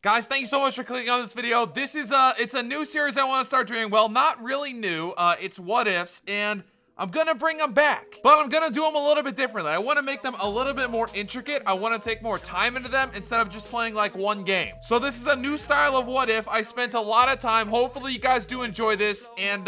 Guys, thank you so much for clicking on this video. This is it's a new series I want to start doing. Well, not really new. It's what ifs, and I'm gonna bring them back, but I'm gonna do them a little bit differently. I want to make them a little bit more intricate. I want to take more time into them instead of just playing like one game. So this is a new style of what if. I spent a lot of time. Hopefully you guys do enjoy this, and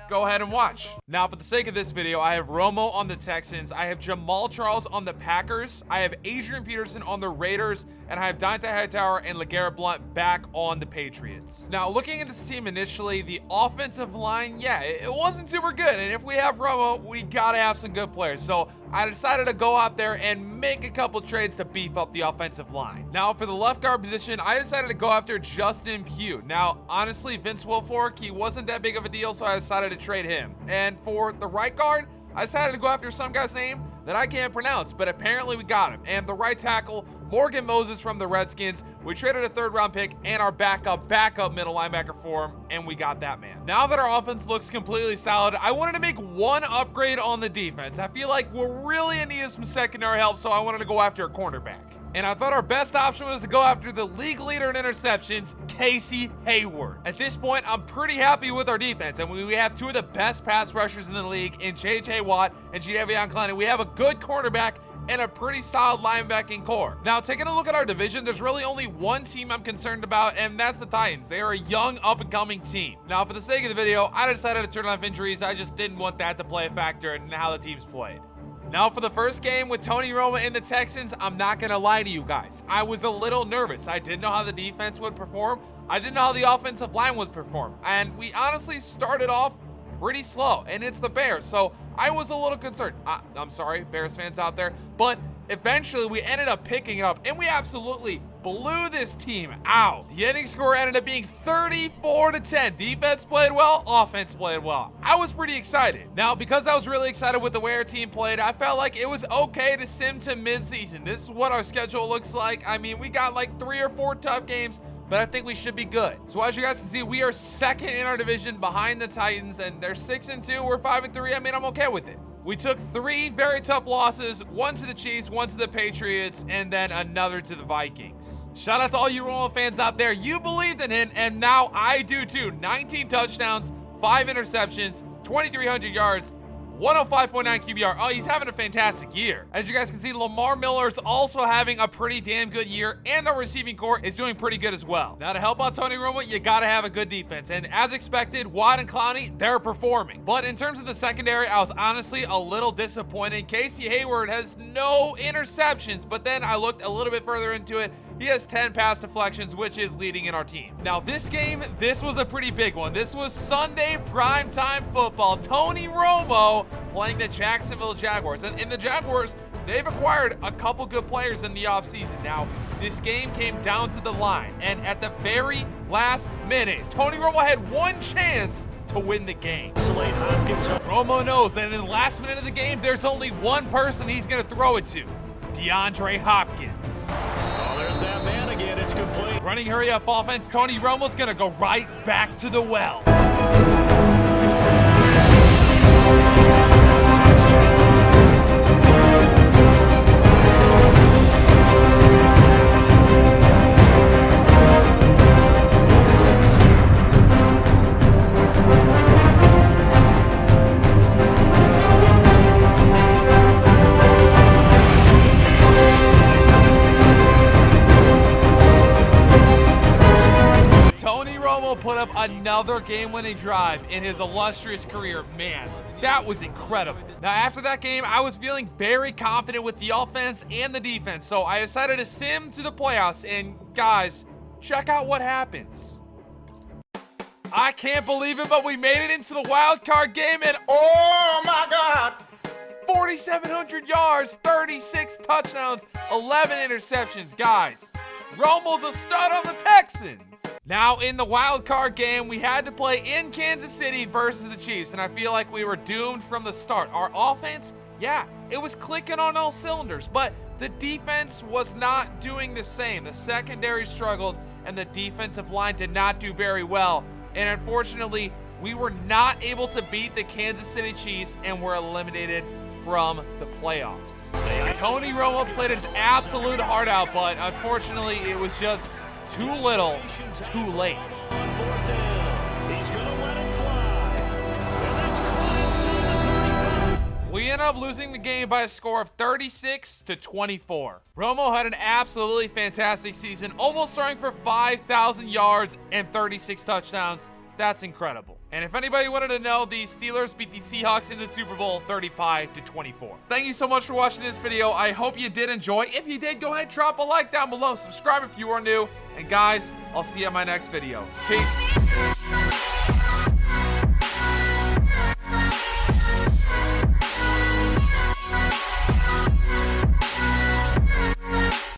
go ahead and watch. Now, for the sake of this video, I have Romo on the Texans, I have Jamal Charles on the Packers, I have Adrian Peterson on the Raiders, and I have Dante Hightower and LeGarrette Blount back on the Patriots. Now, looking at this team initially, the offensive line, yeah, it wasn't super good, and if we have Romo, we gotta have some good players. So I decided to go out there and make a couple trades to beef up the offensive line. Now, for the left guard position, I decided to go after Justin Pugh. Now, honestly, Vince Wilfork, he wasn't that big of a deal, so I decided to trade him. And for the right guard, I decided to go after some guy's name that I can't pronounce, but apparently we got him. And the right tackle, Morgan Moses from the Redskins. We traded a third-round pick and our backup middle linebacker for him, and we got that man. Now that our offense looks completely solid, I wanted to make one upgrade on the defense. I feel like we're really in need of some secondary help, so I wanted to go after a cornerback. And I thought our best option was to go after the league leader in interceptions, Casey Hayward. At this point, I'm pretty happy with our defense, and we have two of the best pass rushers in the league in J.J. Watt and Jadeveon Clowney. We have a good cornerback and a pretty solid linebacking core. Now, taking a look at our division, there's really only one team I'm concerned about, and that's the Titans. They are a young, up-and-coming team. Now, for the sake of the video, I decided to turn off injuries. I just didn't want that to play a factor in how the teams played. Now, for the first game with Tony Romo and the Texans, I'm not gonna lie to you guys. I was a little nervous. I didn't know how the defense would perform. I didn't know how the offensive line would perform. And we honestly started off pretty slow, and it's the Bears, so I was a little concerned. I'm sorry, Bears fans out there, but eventually we ended up picking it up, and we absolutely blew this team out. The ending score ended up being 34-10. Defense played well, offense played well. I was pretty excited. Now, because I was really excited with the way our team played, I felt like it was okay to sim to mid-season. This is what our schedule looks like. I mean, we got like 3 or 4 tough games, but I think we should be good. So as you guys can see, we are second in our division behind the Titans, and they're 6-2, we're 5-3. I mean, I'm okay with it. We took 3 very tough losses, one to the Chiefs, one to the Patriots, and then another to the Vikings. Shout out to all you Romo fans out there. You believed in him, and now I do too. 19 touchdowns, 5 interceptions, 2,300 yards, 105.9 QBR. Oh, he's having a fantastic year. As you guys can see, Lamar Miller is also having a pretty damn good year, and our receiving core is doing pretty good as well. Now, to help out Tony Romo, you gotta have a good defense, and as expected, Watt and Clowney, they're performing. But in terms of the secondary, I was honestly a little disappointed. Casey Hayward has no interceptions, but then I looked a little bit further into it. He has 10 pass deflections, which is leading in our team. Now, this game, this was a pretty big one. This was Sunday primetime football. Tony Romo playing the Jacksonville Jaguars. And the Jaguars, they've acquired a couple good players in the offseason. Now, this game came down to the line. And at the very last minute, Tony Romo had one chance to win the game. Romo knows that in the last minute of the game, there's only one person he's going to throw it to. DeAndre Hopkins. Oh, there's that man again. It's complete. Running hurry up offense. Tony Romo's going to go right back to the well. Put up another game-winning drive in his illustrious career. Man, that was incredible. Now, after that game, I was feeling very confident with the offense and the defense, so I decided to sim to the playoffs, and guys, check out what happens. I can't believe it, but we made it into the wild card game, and oh my God! 4,700 yards, 36 touchdowns, 11 interceptions, guys. Romo's a stud on the Texans. Now, in the wild card game, we had to play in Kansas City versus the Chiefs, and I feel like we were doomed from the start. Our offense, yeah, it was clicking on all cylinders, but the defense was not doing the same. The secondary struggled, and the defensive line did not do very well. And unfortunately, we were not able to beat the Kansas City Chiefs and were eliminated from the playoffs. Tony Romo played his absolute heart out, but unfortunately, it was just Too little, too late. On fourth down. He's going to let it fly. And that's close on the 35. We end up losing the game by a score of 36-24. Romo had an absolutely fantastic season, almost throwing for 5,000 yards and 36 touchdowns. That's incredible. And if anybody wanted to know, the Steelers beat the Seahawks in the Super Bowl 35-24. Thank you so much for watching this video. I hope you did enjoy. If you did, go ahead and drop a like down below. Subscribe if you are new. And guys, I'll see you in my next video. Peace.